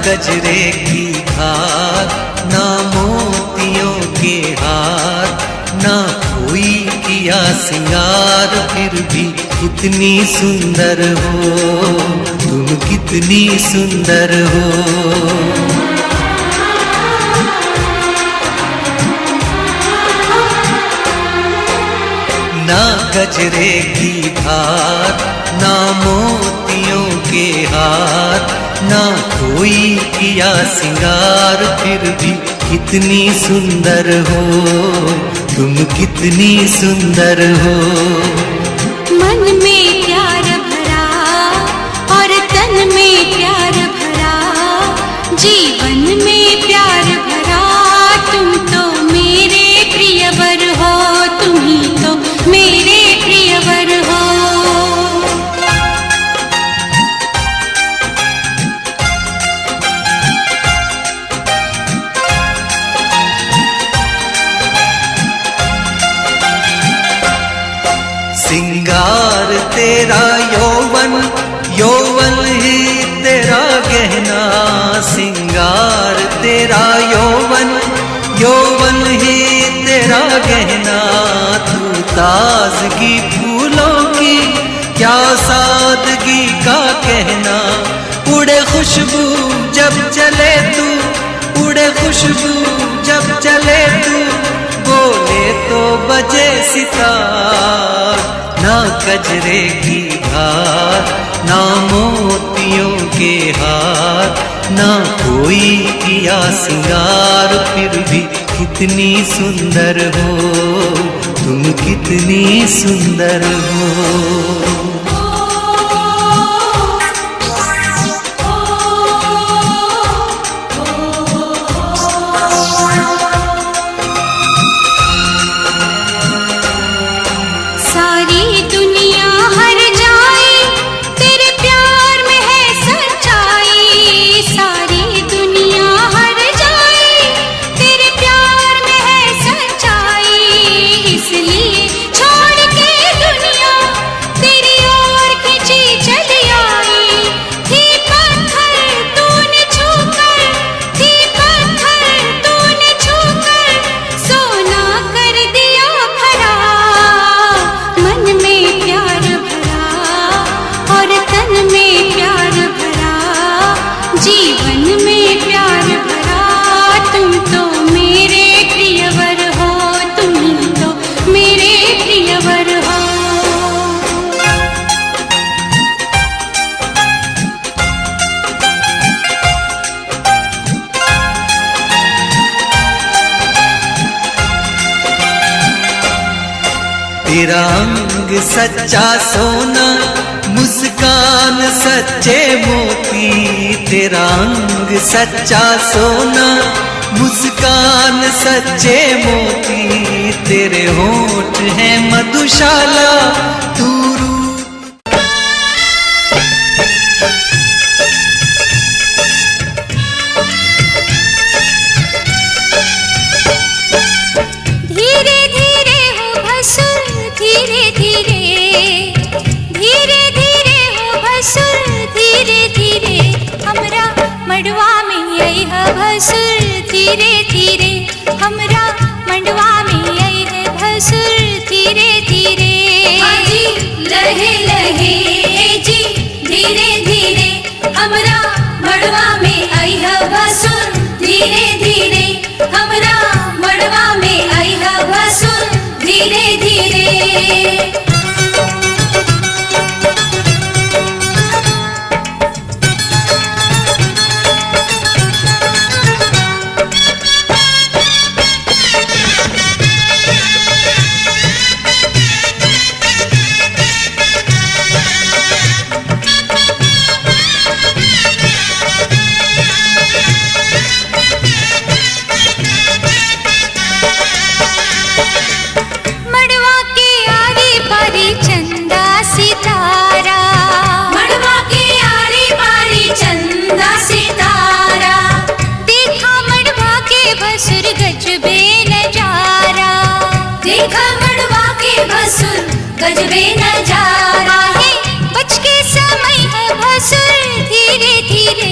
गजरे की धार, ना मोतियों के हार, ना कोई किया सिंगार, फिर भी कितनी सुंदर हो तुम, कितनी सुंदर हो। ना गजरे की धार, ना मोतियों के हार, ना कोई किया सिंगार, फिर भी कितनी सुंदर हो तुम, कितनी सुंदर हो। मन में प्यार भरा और तन में प्यार भरा, जीवन में प्यार भरा, तुम तो मेरे प्रियवर हो, तुम ही तो मेरे प्रियवर हो। सिंगार तेरा यौवन, यौवन ही तेरा गहना, सिंगार तेरा यौवन, यौवन ही तेरा गहना। तू ताजगी फूलों की, क्या सादगी का कहना, उड़े खुशबू जब चले तू, उड़े खुशबू जब चले तू, बोले तो बजे सितार। ना गजरे की धार, ना मोतियों के हार, ना कोई किया सिंगार, फिर भी कितनी सुंदर हो तुम, कितनी सुंदर हो। तेरा अंग सच्चा सोना, मुस्कान सच्चे मोती, तेरा अंग सच्चा सोना, मुस्कान सच्चे मोती, तेरे होंठ हैं मधुशाला, तू मड़वा में आई है भसुर, धीरे धीरे हमरा मंडवा में आई है भसुर, धीरे धीरे जी लहे लहे जी, धीरे धीरे हमरा मड़वा में आई है भसुर, धीरे धीरे हमरा मड़वा में आई है भसुर, धीरे धीरे। गजबे नजारा है, बच के समय है भसुर, धीरे धीरे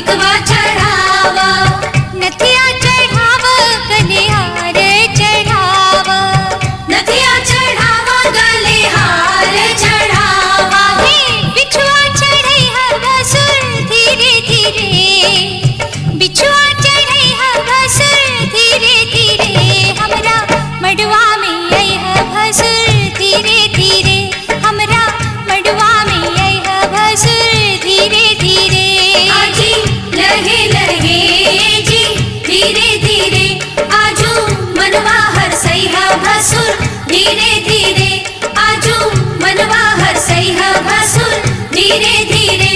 टिकवा चढ़ावा नथिया चढ़ाव गले हार चढ़ाव नथिया चढ़ावा गले हार चढ़ावा हे बिछुआ चढ़ई ह भसुर धीरे धीरे बिछुआ चढ़ई ह भसुर धीरे धीरे हमरा मड़वा में आई ह भसुर धीरे धीरे हमरा मड़वा में आई ह भसुर धीरे धीरे आजी लहे लहे जी धीरे धीरे आजू मनवा हर सैहा भसुर धीरे धीरे आजू मनवा हर सैहा भसुर धीरे धीरे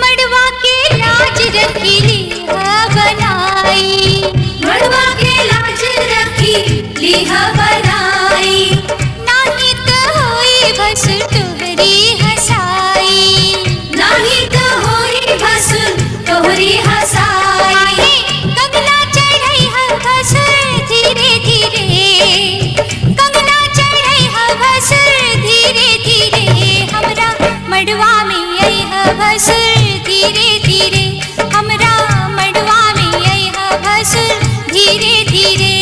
मड़वा के लाज रखीली ह बनाई मड़वा के लाज रखी लीहा बनाई नाही त होई भसुर तोहरी हसाई नाही तो होई भसुर तोहरी हसाई कंगना चढ़ई ह भसुर धीरे धीरे कंगना चढ़ई ह भसुर धीरे धीरे हमरा मड़वा में आई ह भसुर धीरे धीरे हमरा मड़वा में आई ह भसुर धीरे धीरे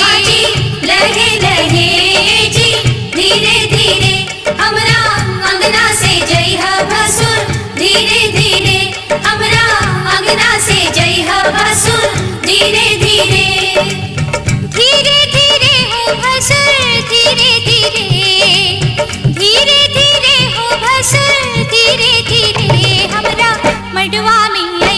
आजी लहे लहे जी धीरे धीरे हमरा अंगना से जइहा भसुर धीरे धीरे हमरा अंगना से जइहा भसुर धीरे धीरे धीरे धीरे हो भसुर धीरे धीरे धीरे धीरे हो भसुर धीरे धीरे हमरा मड़वा में आई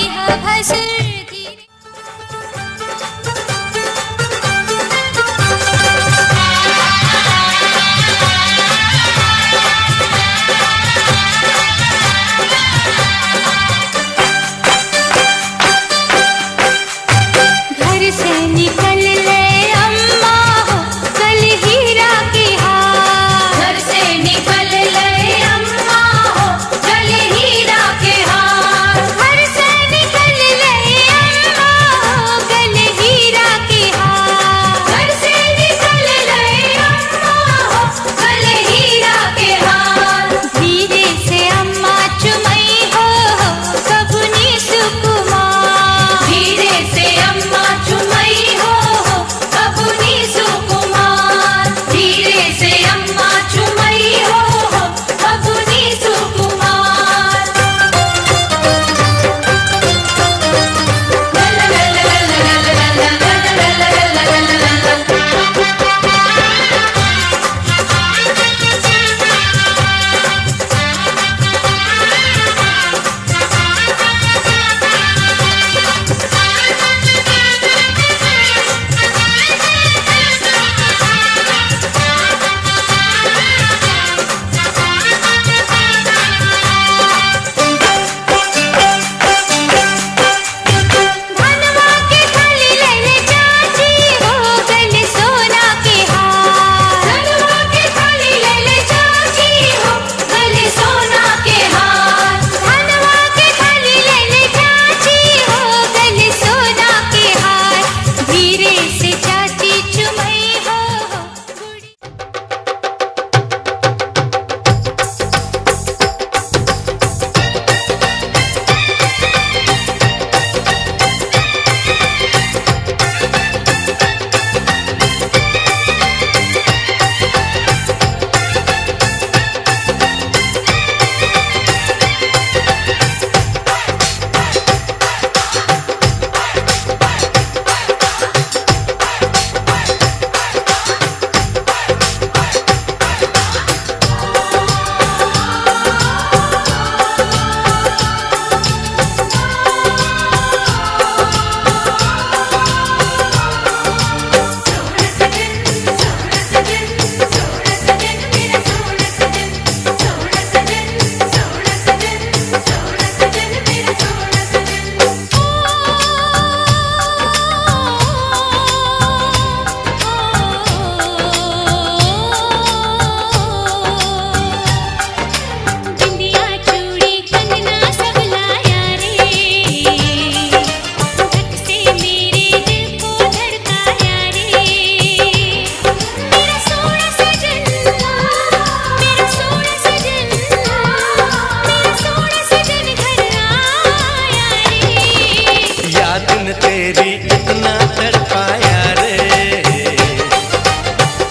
तेरी इतना तड़पाया रे,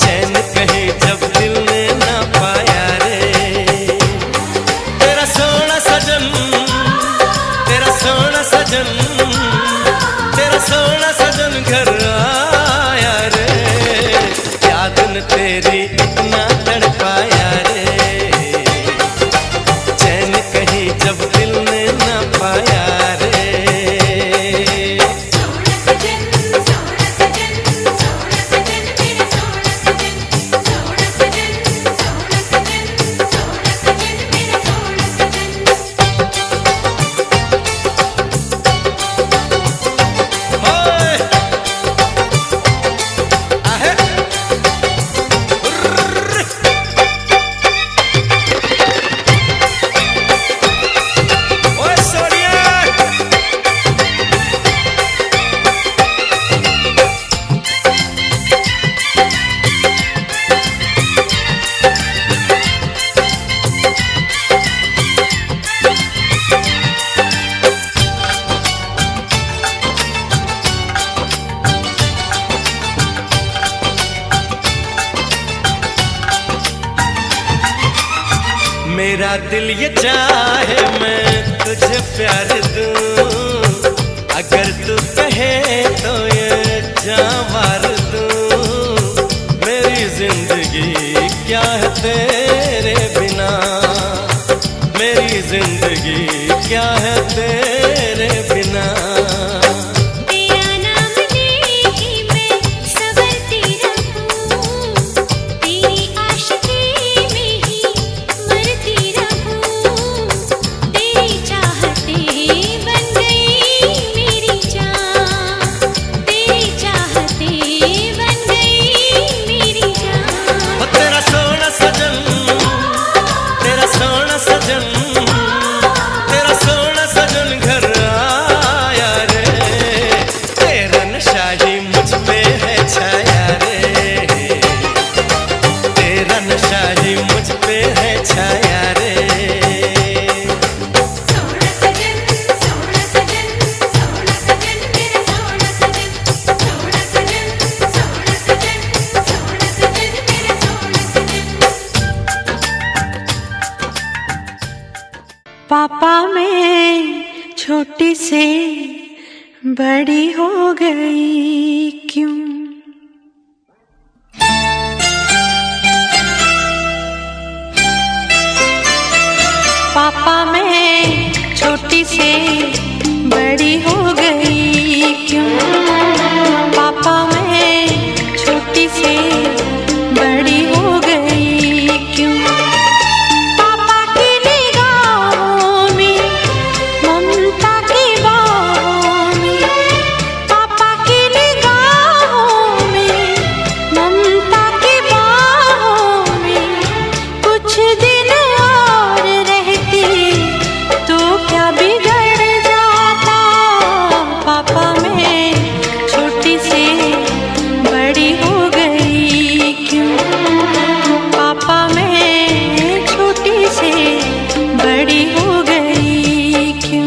चैन कहीं जब दिल ने ना पाया रे। तेरा सोना सजन, तेरा सोना सजन, तेरा सोना सजन घर आया रे, याद न तेरी इतना तड़पाया रे, चैन कहीं जब दिल ने ना पाया रे। मेरा दिल ये चाहे मैं तुझे प्यार दूं, अगर तू कहे तो ये जान मार दूं। मेरी जिंदगी क्या है तेरे बिना, मेरी जिंदगी क्या है तेरे बिना। तेरा नाम लेके मैं संवरती रहूं, तेरी आशिकी में ही मरती रहूं। तेरी चाहते बन गई मेरी जान, तेरी चाहते बन गई मेरी जान। ओ तेरा सोना सजन, तेरा सोना सजन, तेरा सोना सजन घर आया रे, तेरा नशा ही मुझ पे है छाया रे, तेरा नशा ही मुझ पे है छाया रे। सोना सजन, सोना सजन, सोना सजन मेरा सोना सजन, सोना सजन, सोना सजन, सोना सजन मेरा सोना सजन। पापा मैं छोटी से बड़ी हो गई क्यों? पापा मैं छोटी से बड़ी हो गई क्यों? पापा मैं छोटी से बड़ी हो गई क्यों? पापा की निगाहों में ममता की बाहों में, पापा की निगाहों में ममता की बाहों में, कुछ दिन और रहती तो क्या बिगड़ जाता। पापा मैं छोटी से बड़ी हो गई क्यों? पापा मैं छोटी से बड़ी हो गई क्यों?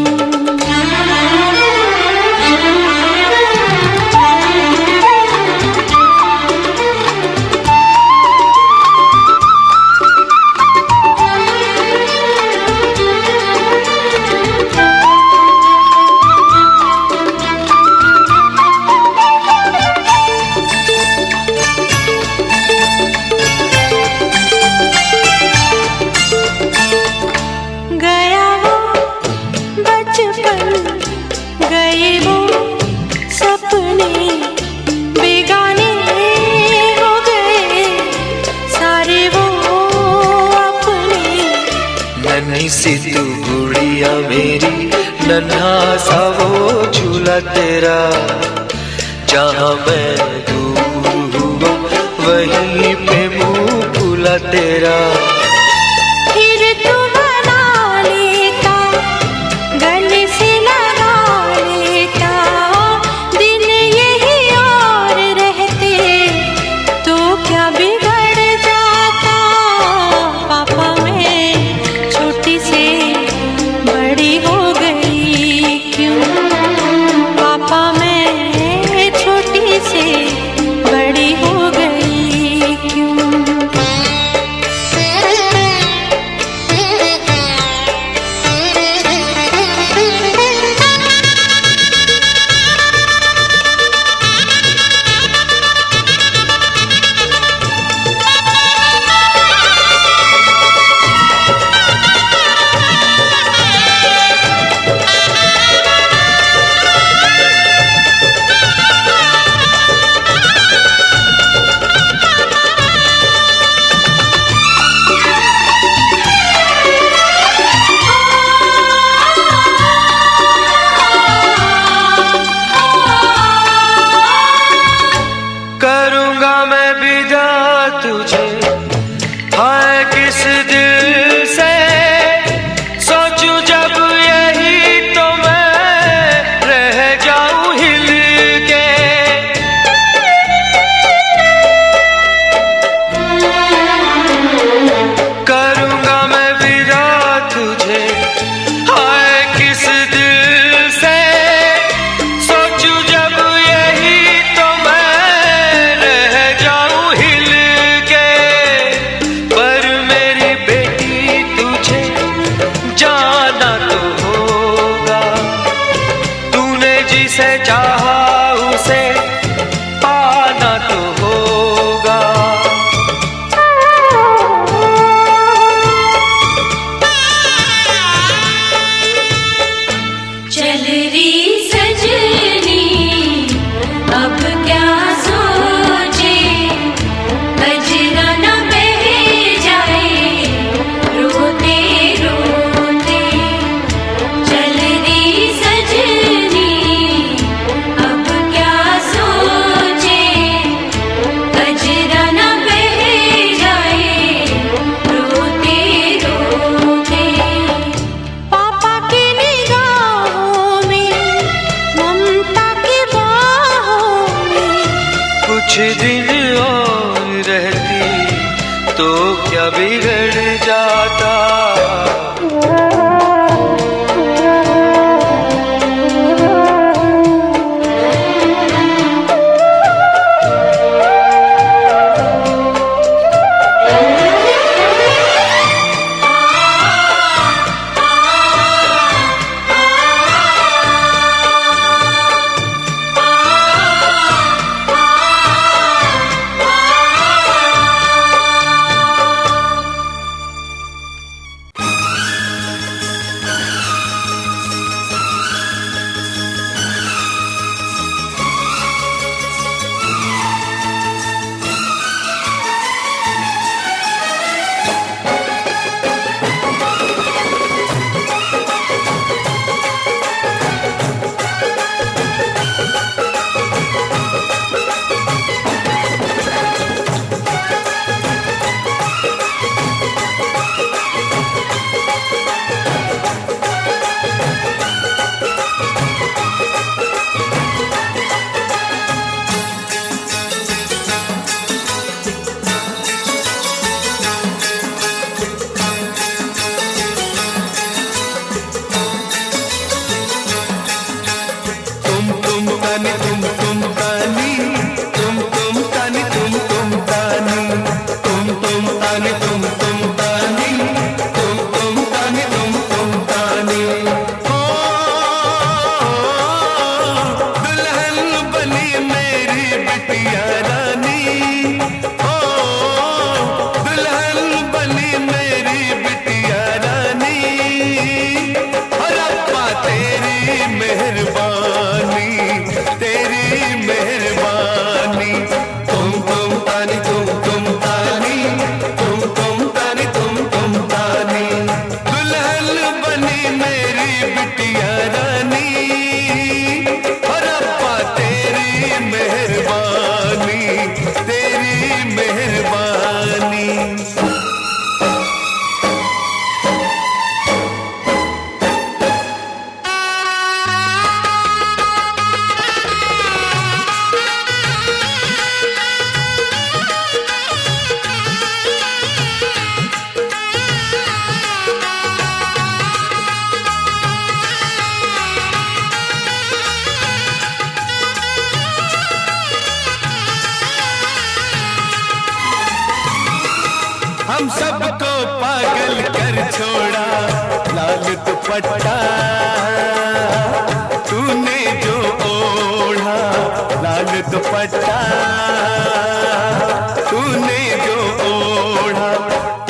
गया वो बचपन, गए वो सपने, बेगाने हो गए सारे वो अपने। नन्ही सी तू गुड़िया मेरी, नन्हा सा वो झूला तेरा, जहाँ मैं दूर हुआ वहीं पे मुँह फूला तेरा। फिर तू बना लेता, गले से लगा लेता, दिन यही और रहते तो क्या बिगड़ जाता। पापा मैं छोटी से बड़ी हो गई क्यों? पापा मैं कुछ दिन और रहती तो क्या बिगड़ जाता। हम सबको पागल कर छोड़ा लाल दुपट्टा, तूने जो ओढ़ा लाल दुपट्टा, तूने जो ओढ़ा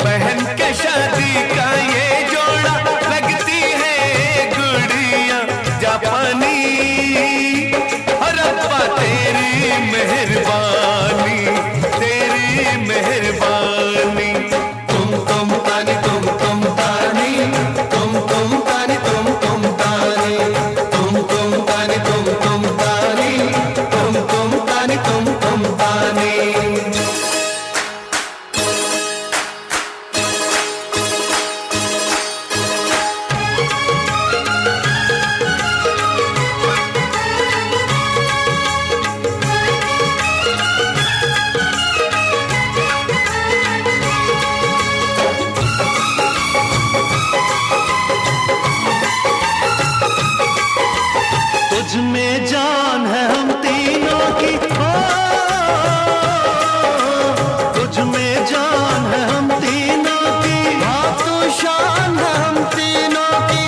पहन के शादी का ये जोड़ा, लगती है गुड़िया जापानी। और अब्बा तेरी मेहरबानी, तेरी मेहरबानी। तुम तानी तुम तानी, तुम तानी तुम तानी, तुम तानी तुम तानी, तुम तानी तुम तानी। तुझ में जान है हम तीनों की, तुझ में जान है हम तीनों की, तू शान है हम तीनों की,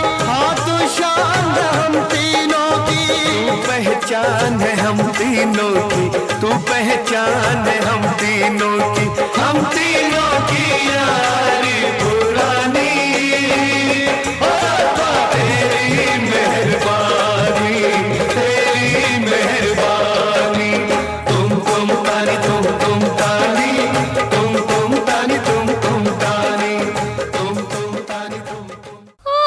तू शान है हम तीनों की। तू पहचान है हम तीनों की, तू पहचान है हम तीनों की, हम तीनों की यारी पुरानी। तेरी मेहरबानी, तेरी मेहरबानी। तुम तानी तुम तानी, तुम तानी तुम तानी, तुम तानी तुम। ओ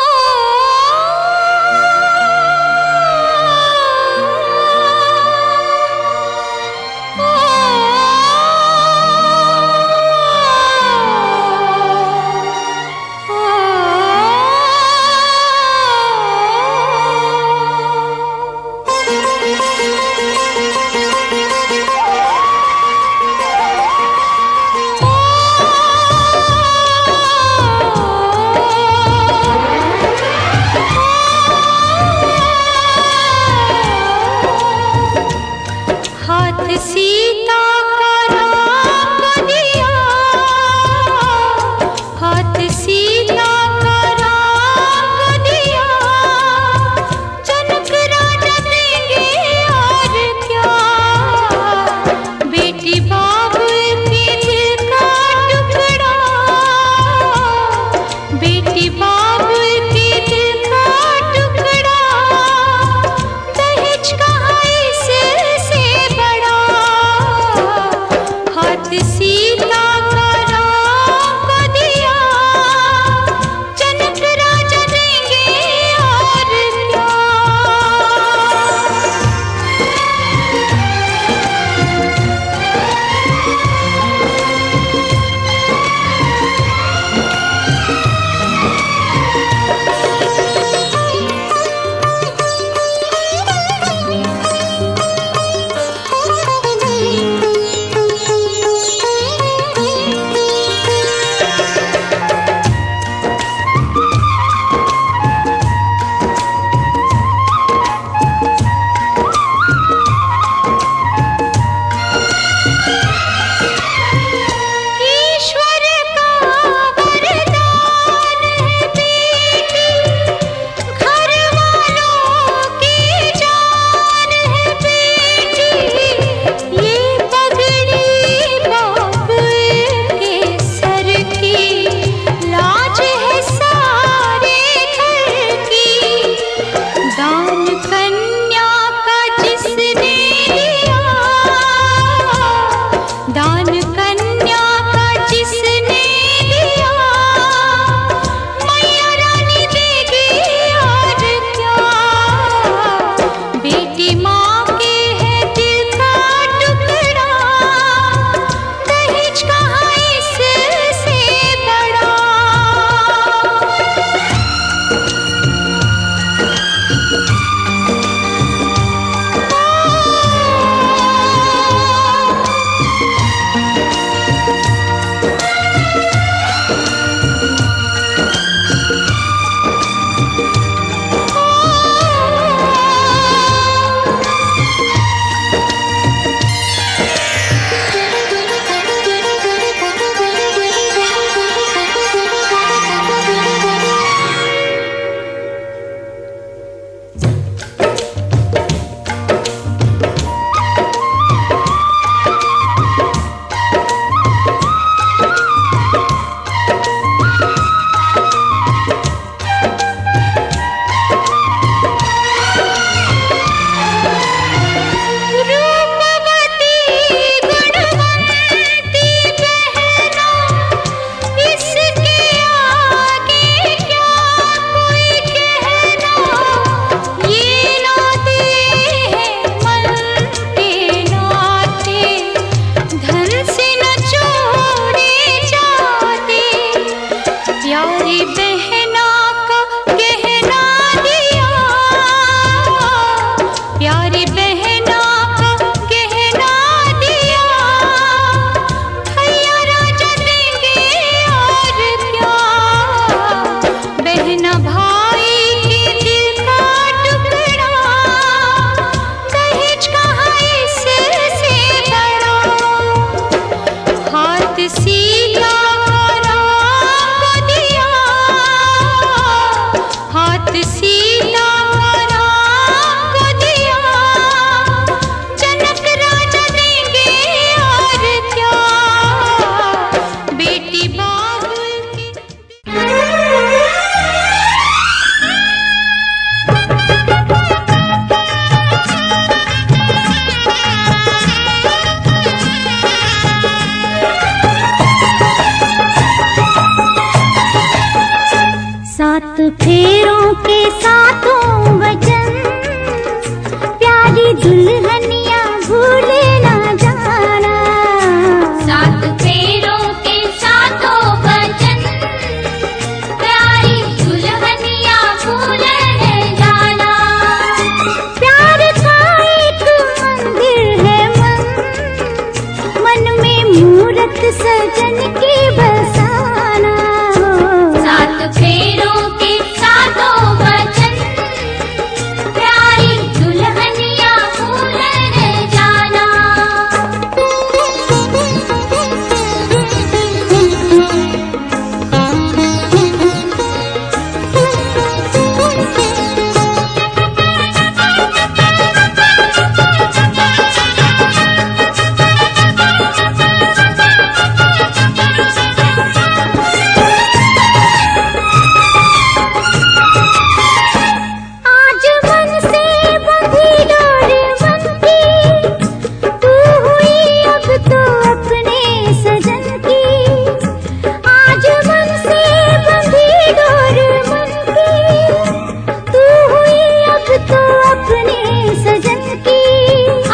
तू अपने सजन की,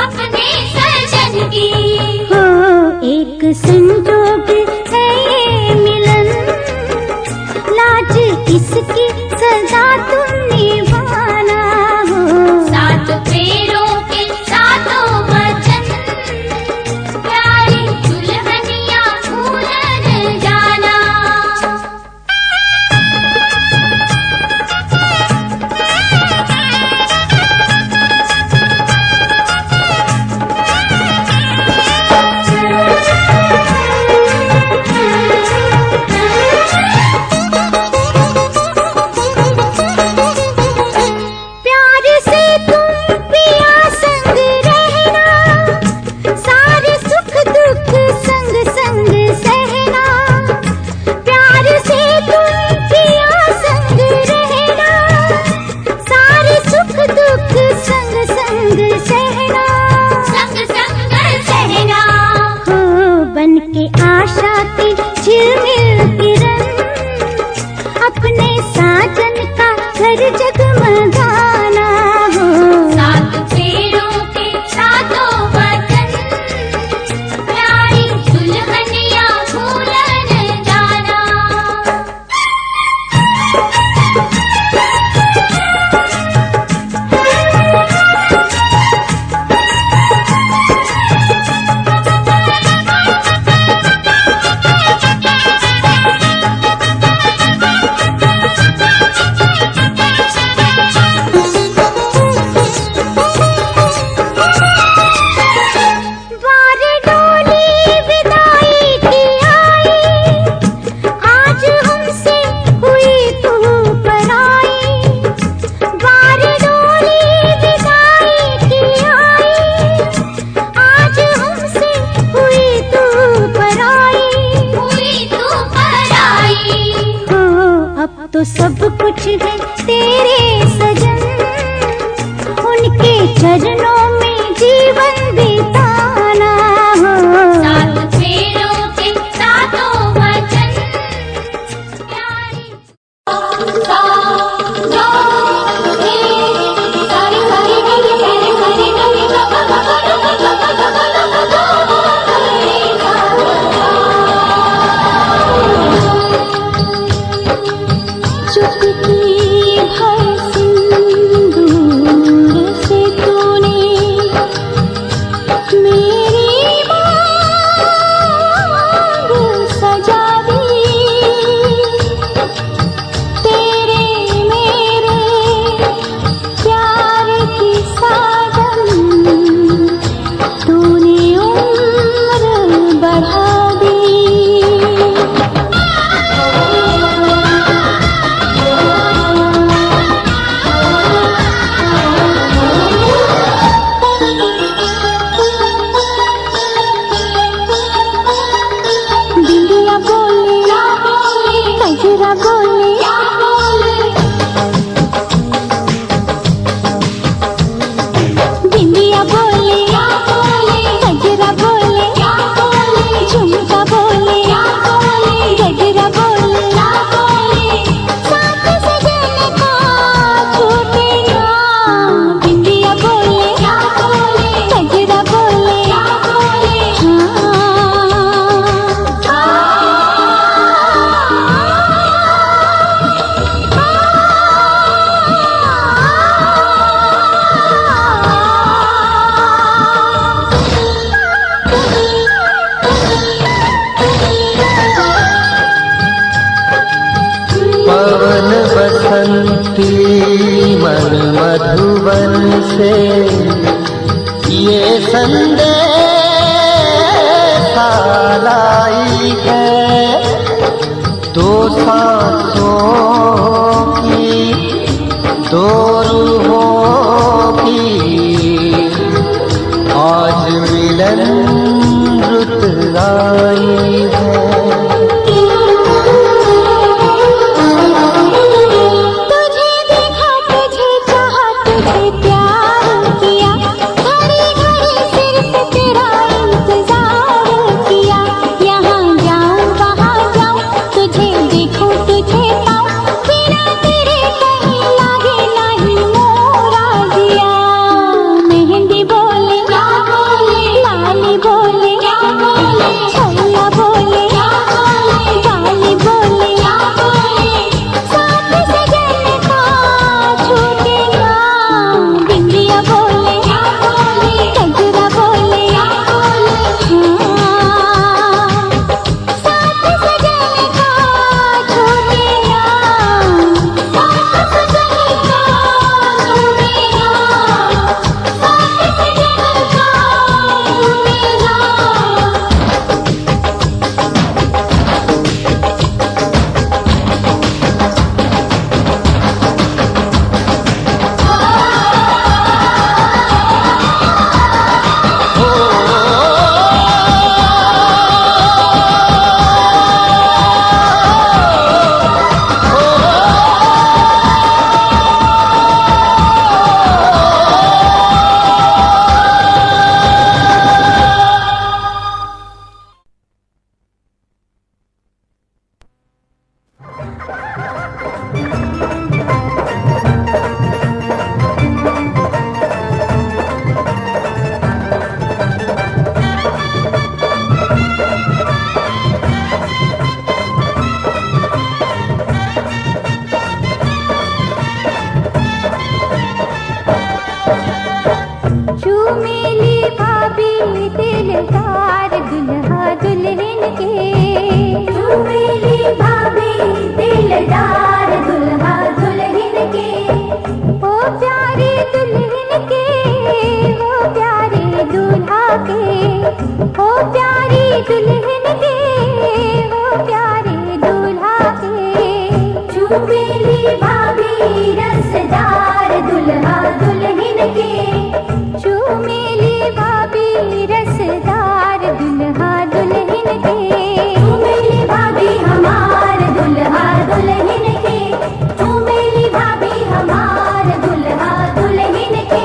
अपने सजन की। हो एक संजोग है ये मिलन, लाज इसकी सजा तुम निभाना हो। सात फेरों के सातों वचन, प्यारी दुल्हनिया भूल न जाना। प्यार से तुम पिया संग रहना, सारे सुख दुख संग संग सहना। प्यार से तुम पिया संग रहना, सारे सुख दुख संग संग सहना। संग संग सहना। हो बन के आशा की झिलमिल किरण, अपने साजन का घर जगमगाना हो। सात फेरों के सातों वचन, प्यारी दुल्हनिया भूल न जाना। बार डोली विदाई की आई, आज हमसे हुई तू पराई। बार डोली विदाई की आई, आज हमसे हुई तू पराई। हुई तू पराई। हो अब तो सब कुछ है तेरे सजन, उनके चरणों में जीवन बिताना हो। सात फेरों के सातों वचन, प्यारी सा जो रे सारे सारे गले सारे सारे गले गा गा गा गा गा गा गा गा गा गा गा चुटकी भर सिंदूर से तूने मेरी मांग सजा दी। तेरे मेरे प्यार की साजन, तूने उम्र बढ़ा दी। बिंदिया बोले कजरा बोले, बिंदिया बोले कजरा बोले, झुमका बोले गजरा बोले। साथ सजन का छूटे ना, बिंदिया बोले कजरा बोले। पवन बसंती मन मधुबन से ये संदेश लाई है। दो सांसों की दो रूहों की आज मिलन रुत आई है। तुझे देखा तुझे चाहा तुझे प्यार किया, घड़ी घड़ी सिर्फ तेरा इंतजार किया। यहाँ जाऊँ वहाँ जाऊँ, तुझे देखूँ तुझे पाऊँ, बिना तेरे कहीं लागे नहीं मोरा दुल्हन के चूमेली भाभी रसदार दुल्हा दुल्हन के चूमेली भाभी हमार दुल्हा दुल्हन के चूमेली भाभी हमार दुल्हा दुल्हन के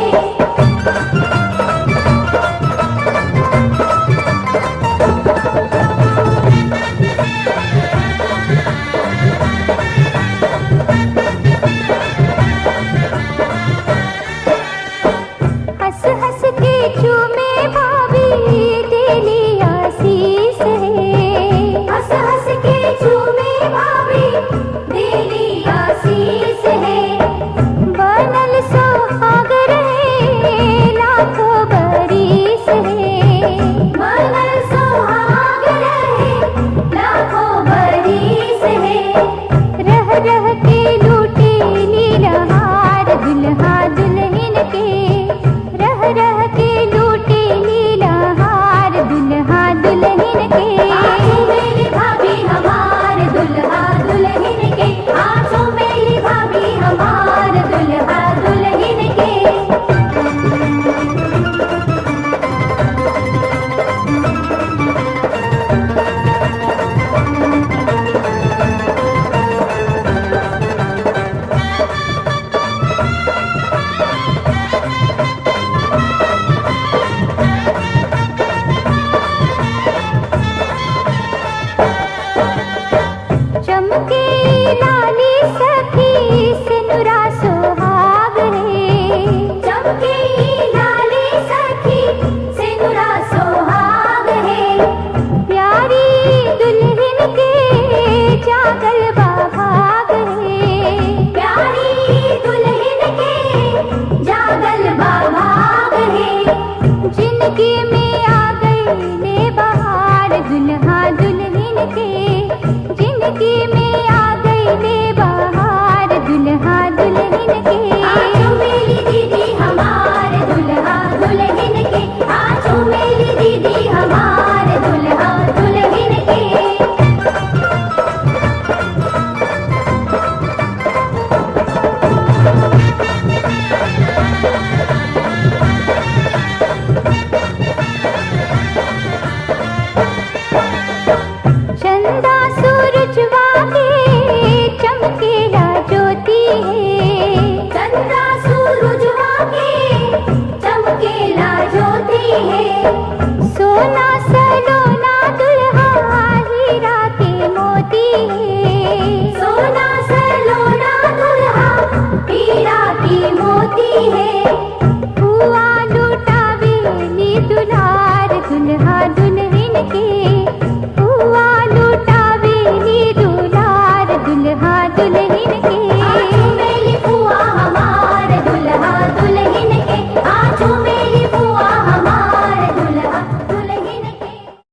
हंस हंस के चूमे भाभी तेली आशीष है हंस हंस के चूमे भाभी देली आशीष है बनल सुहाग रहे लाखों बरिस है मनल सुहाग रहे लाखों बरिस है रह रह के लूटे लीलहार दुल्हा दुल्हन के रह रह के लूटे लीलहार दुल्हा दुल्हन के चूमेली भाभी हमार दुल्हा दुल्हन के चूमेली भाभी हमार दुल्हा दुल्हन के चमके लाली सखी सिनुरा सुहाग है चमके लाली सखी सिनुरा सोहाग है प्यारी दुल्हन के जागल बाभाग है प्यारी दुल्हन के जागल बाग